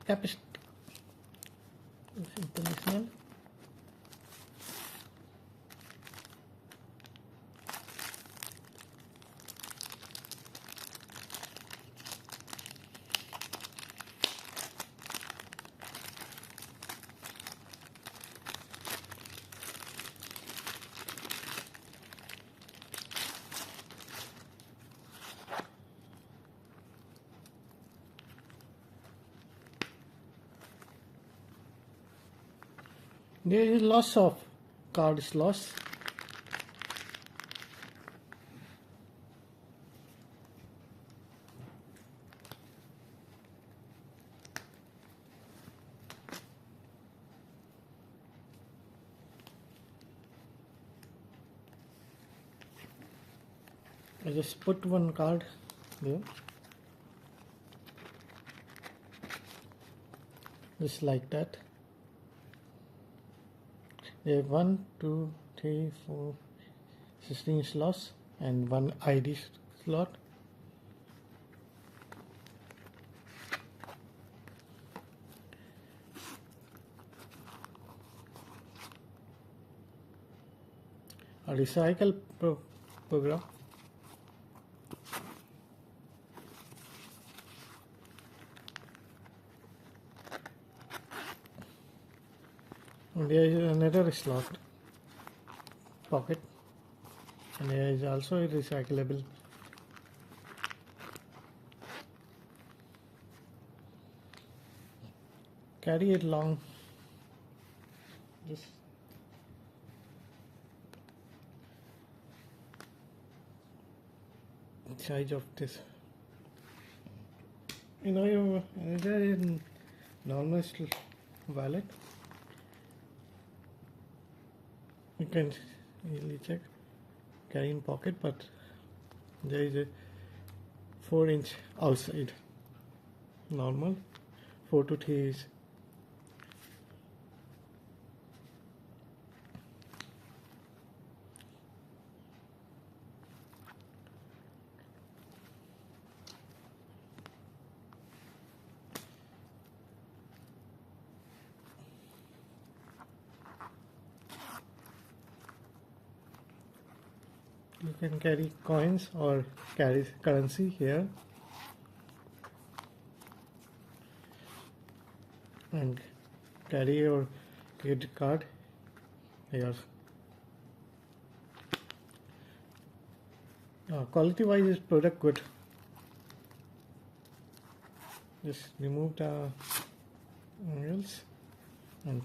Kraptick International. There is loss of cards loss. I just put one card there, just like that. There are 1, 2, 3, 4, 16 slots and one ID slot. A recycle program. And there is another slot pocket, and there is also a recyclable. Carry it along this size of this. You know, there is normal wallet. You can easily check, carry in pocket, but there is a 4-inch outside. Normal 4 to 3 is you can carry coins or carry currency here, and carry your credit card here. Quality wise is product good. Just remove the nails and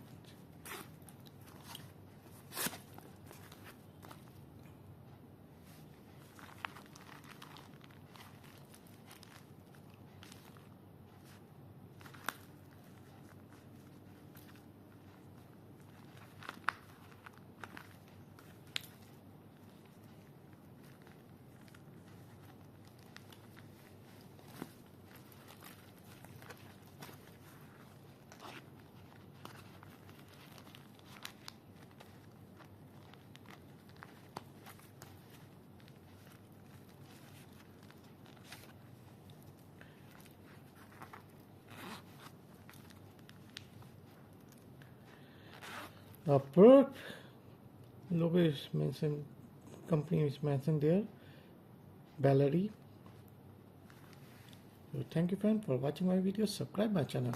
the product logo is mentioned, company is mentioned there, Ballery. So thank you friend for watching my video. Subscribe my channel.